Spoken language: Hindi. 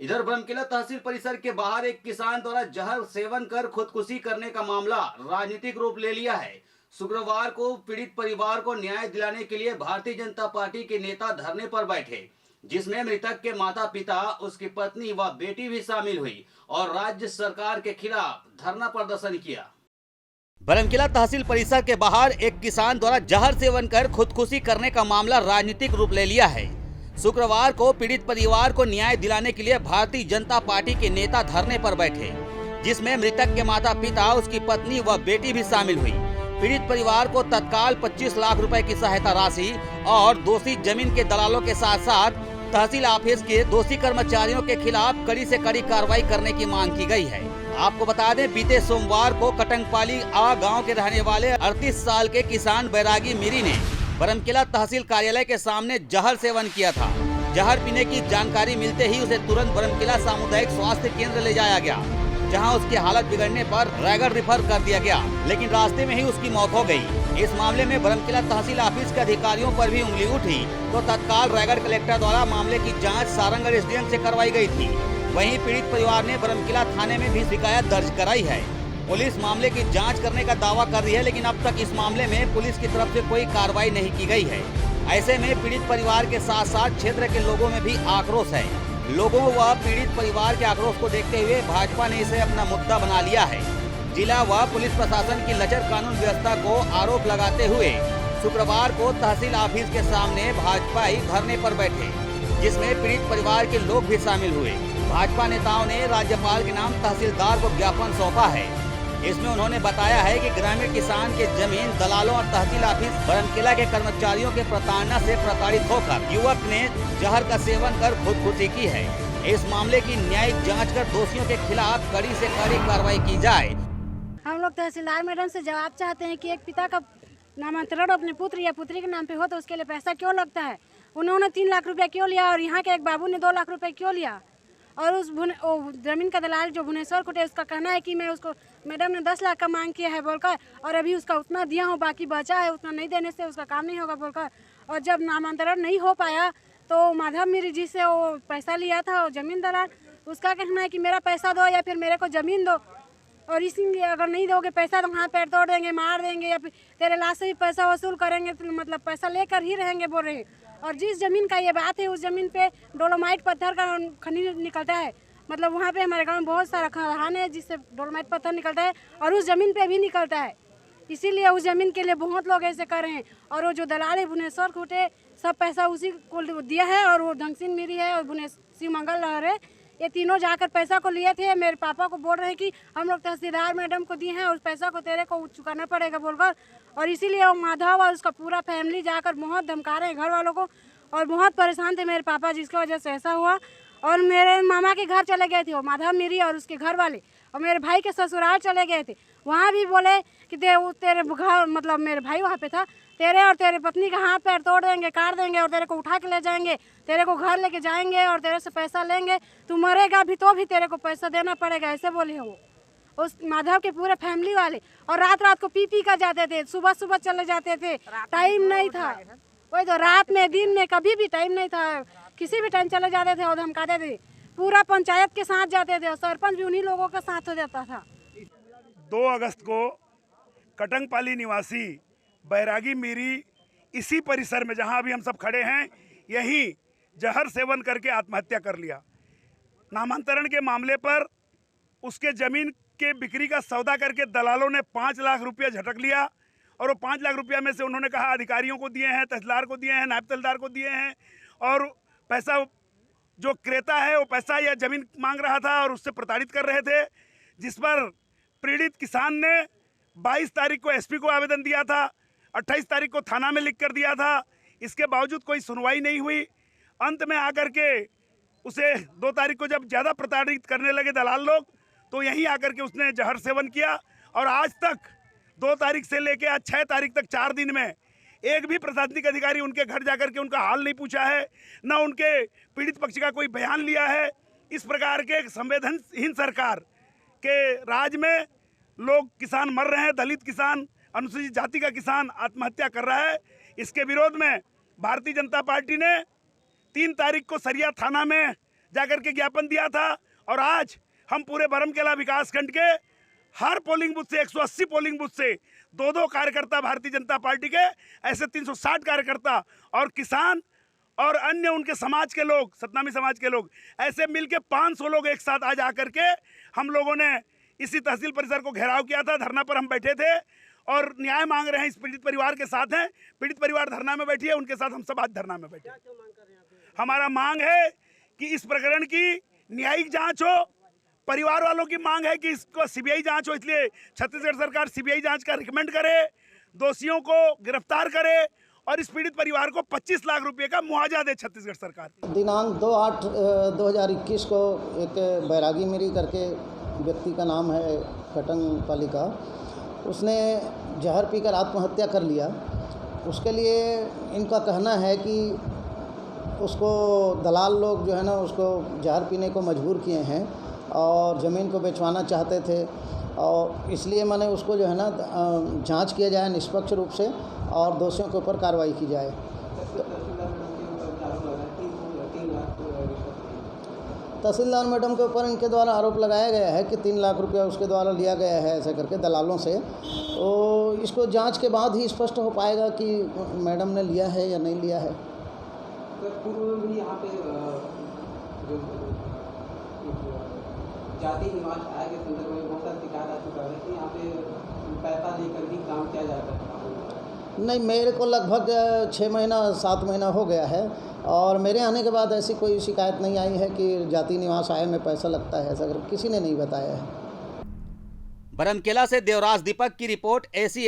इधर बरमकेला तहसील परिसर के बाहर एक किसान द्वारा जहर सेवन कर खुदकुशी करने का मामला राजनीतिक रूप ले लिया है। शुक्रवार को पीड़ित परिवार को न्याय दिलाने के लिए भारतीय जनता पार्टी के नेता धरने पर बैठे, जिसमें मृतक के माता पिता, उसकी पत्नी व बेटी भी शामिल हुई और राज्य सरकार के खिलाफ धरना प्रदर्शन किया। बरमकेला तहसील परिसर के बाहर एक किसान द्वारा जहर सेवन कर खुदकुशी करने का मामला राजनीतिक रूप ले लिया है। शुक्रवार को पीड़ित परिवार को न्याय दिलाने के लिए भारतीय जनता पार्टी के नेता धरने पर बैठे, जिसमें मृतक के माता पिता, उसकी पत्नी व बेटी भी शामिल हुई। पीड़ित परिवार को तत्काल 25 लाख रुपए की सहायता राशि और दोषी जमीन के दलालों के साथ साथ तहसील ऑफिस के दोषी कर्मचारियों के खिलाफ कड़ी से कड़ी कार्रवाई करने की मांग की गई है। आपको बता दें, बीते सोमवार को कटंगपाली आ गांव के रहने वाले 38 साल के किसान बैरागी मीरी ने बरमकेला तहसील कार्यालय के सामने जहर सेवन किया था। जहर पीने की जानकारी मिलते ही उसे तुरंत बरमकेला सामुदायिक स्वास्थ्य केंद्र ले जाया गया, जहां उसकी हालत बिगड़ने पर रायगढ़ रिफर कर दिया गया, लेकिन रास्ते में ही उसकी मौत हो गई। इस मामले में बरमकेला तहसील ऑफिस के अधिकारियों पर भी उंगली उठी तो तत्काल रायगढ़ कलेक्टर द्वारा मामले की जाँच सारंगढ़ SDM से करवाई गयी थी। वहीं पीड़ित परिवार ने बरमकेला थाने में भी शिकायत दर्ज कराई है। पुलिस मामले की जांच करने का दावा कर रही है, लेकिन अब तक इस मामले में पुलिस की तरफ से कोई कार्रवाई नहीं की गई है। ऐसे में पीड़ित परिवार के साथ साथ क्षेत्र के लोगों में भी आक्रोश है। लोगों व पीड़ित परिवार के आक्रोश को देखते हुए भाजपा ने इसे अपना मुद्दा बना लिया है। जिला व पुलिस प्रशासन की लचर कानून व्यवस्था को आरोप लगाते हुए शुक्रवार को तहसील ऑफिस के सामने भाजपाई धरने पर बैठे, जिसमें पीड़ित परिवार के लोग भी शामिल हुए। भाजपा नेताओं ने राज्यपाल के नाम तहसीलदार को ज्ञापन सौंपा है। इसमें उन्होंने बताया है कि ग्रामीण किसान के जमीन दलालों और तहसील ऑफिस बरमकेला के कर्मचारियों के प्रताड़ना से प्रताड़ित होकर युवक ने जहर का सेवन कर खुदकुशी की है। इस मामले की न्यायिक जांच कर दोषियों के खिलाफ कड़ी से कड़ी कार्रवाई की जाए। हम लोग तहसीलदार मैडम से जवाब चाहते हैं कि एक पिता का नामांतरण अपने पुत्र या पुत्री के नाम पे हो तो उसके लिए पैसा क्यों लगता है? उन्होंने 3 लाख रुपया क्यों लिया और यहाँ के एक बाबू ने 2 लाख रुपए क्यों लिया? और उस जमीन का दलाल जो भुवनेश्वर कुटे, उसका कहना है कि मैं उसको मैडम ने 10 लाख का मांग किया है बोलकर, और अभी उसका उतना दिया हूँ, बाकी बचा है, उतना नहीं देने से उसका काम नहीं होगा बोलकर। और जब नामांतरण नहीं हो पाया तो माधव मीरी जी से वो पैसा लिया था, वो जमीन दलाल, उसका कहना है कि मेरा पैसा दो या फिर मेरे को ज़मीन दो, और इसीलिए अगर नहीं दोगे पैसा तो हाथ पैर तोड़ देंगे, मार देंगे, या फिर तेरे लाश से भी पैसा वसूल करेंगे, तो मतलब पैसा लेकर ही रहेंगे बोल रहे हैं। और जिस ज़मीन का ये बात है, उस ज़मीन पे डोलोमाइट पत्थर का खनिज निकलता है। मतलब वहाँ पे हमारे गांव में बहुत सारा खदान है जिससे डोलोमाइट पत्थर निकलता है, और उस ज़मीन पे भी निकलता है। इसीलिए उस ज़मीन के लिए बहुत लोग ऐसे कर रहे हैं। और वो जो दलाल है भुवनेश्वर खुटे, सब पैसा उसी को दिया है, और वो ढंगसिन मीरी है और शिव मंगल लहर है, ये तीनों जाकर पैसा को लिए थे। मेरे पापा को बोल रहे हैं कि हम लोग तहसीलदार मैडम को दिए हैं और उस पैसा को तेरे को चुकाना पड़ेगा बोलकर। और इसीलिए वो माधव और उसका पूरा फैमिली जाकर बहुत धमका रहे हैं घर वालों को, और बहुत परेशान थे मेरे पापा, जिसकी वजह से ऐसा हुआ। और मेरे मामा के घर चले गए थे वो माधव मीरी और उसके घर वाले, और मेरे भाई के ससुराल चले गए थे। वहाँ भी बोले कि तेरे घर, मतलब मेरे भाई वहाँ पे था, तेरे और तेरे पत्नी का हाथ पैर तोड़ देंगे, काट देंगे, और तेरे को उठा के ले जाएंगे, तेरे को घर लेके जाएंगे और तेरे से पैसा लेंगे, तू मरेगा भी तो भी तेरे को पैसा देना पड़ेगा, ऐसे बोले वो उस माधव के पूरे फैमिली वाले। और रात रात को पी कर जाते थे, सुबह सुबह चले जाते थे, टाइम नहीं था। वही तो, रात में दिन में कभी भी टाइम नहीं था, किसी भी टाइम चले जाते थे और धमकाते थे। पूरा पंचायत के साथ जाते थे और सरपंच भी उन्हीं लोगों के साथ हो जाता था। 2 अगस्त को कटंगपाली निवासी बैरागी मीरी इसी परिसर में, जहां अभी हम सब खड़े हैं, यहीं जहर सेवन करके आत्महत्या कर लिया। नामांतरण के मामले पर उसके ज़मीन के बिक्री का सौदा करके दलालों ने 5 लाख रुपया झटक लिया, और वो 5 लाख रुपया में से उन्होंने कहा अधिकारियों को दिए हैं, तहसीलदार को दिए हैं, नायब तहसीलदार को दिए हैं, और पैसा जो क्रेता है वो पैसा या ज़मीन मांग रहा था और उससे प्रताड़ित कर रहे थे, जिस पर पीड़ित किसान ने 22 तारीख को SP को आवेदन दिया था, 28 तारीख को थाना में लिख कर दिया था। इसके बावजूद कोई सुनवाई नहीं हुई। अंत में आकर के उसे 2 तारीख को जब ज़्यादा प्रताड़ित करने लगे दलाल लोग, तो यहीं आकर के उसने जहर सेवन किया, और आज तक 2 तारीख से लेके आज 6 तारीख तक 4 दिन में एक भी प्रशासनिक अधिकारी उनके घर जाकर के उनका हाल नहीं पूछा है, न उनके पीड़ित पक्ष का कोई बयान लिया है। इस प्रकार के संवेदनहीन सरकार के राज में लोग, किसान मर रहे हैं, दलित किसान, अनुसूचित जाति का किसान आत्महत्या कर रहा है। इसके विरोध में भारतीय जनता पार्टी ने 3 तारीख को सरिया थाना में जाकर के ज्ञापन दिया था। और आज हम पूरे बरमकेला विकासखंड के हर पोलिंग बूथ से 180 पोलिंग बूथ से 2-2 कार्यकर्ता भारतीय जनता पार्टी के, ऐसे 360 कार्यकर्ता और किसान और अन्य उनके समाज के लोग, सतनामी समाज के लोग, ऐसे मिलके 500 लोग एक साथ आज आकर के हम लोगों ने इसी तहसील परिसर को घेराव किया था। धरना पर हम बैठे थे और न्याय मांग रहे हैं। इस पीड़ित परिवार के साथ हैं, पीड़ित परिवार धरना में बैठी है, उनके साथ हम सब आज धरना में बैठे। हमारा मांग है कि इस प्रकरण की न्यायिक जांच हो। परिवार वालों की मांग है कि इसको सीबीआई जांच हो, इसलिए छत्तीसगढ़ सरकार सीबीआई जांच का रिकमेंड करे, दोषियों को गिरफ्तार करे और इस पीड़ित परिवार को 25 लाख रुपए का मुआवजा दे छत्तीसगढ़ सरकार। दिनांक 2/8/2021 को एक बैरागी मेरी करके व्यक्ति का नाम है, कटंग पाली का, उसने जहर पीकर आत्महत्या कर लिया। उसके लिए इनका कहना है कि उसको दलाल लोग जो है ना उसको जहर पीने को मजबूर किए हैं और ज़मीन को बेचवाना चाहते थे, और इसलिए मैंने उसको जो है ना जांच किया जाए निष्पक्ष रूप से और दोषियों के ऊपर कार्रवाई की जाए। तहसीलदार मैडम के ऊपर इनके द्वारा आरोप लगाया गया है कि 3 लाख रुपया उसके द्वारा लिया गया है ऐसे करके दलालों से। तो इसको जांच के बाद ही स्पष्ट हो पाएगा कि मैडम ने लिया है या नहीं लिया है। पूर्व में भी यहाँ पे जो जाति निवास आय के संदर्भ में बहुत सारी शिकायत आ चुका है कि यहाँ पे पैसा लेकर भी काम किया जाता है। नहीं, मेरे को लगभग 6 महीना 7 महीना हो गया है और मेरे आने के बाद ऐसी कोई शिकायत नहीं आई है कि जाति निवास आय में पैसा लगता है, ऐसा किसी ने नहीं बताया है। बरमकेला से देवराज दीपक की रिपोर्ट। ऐसी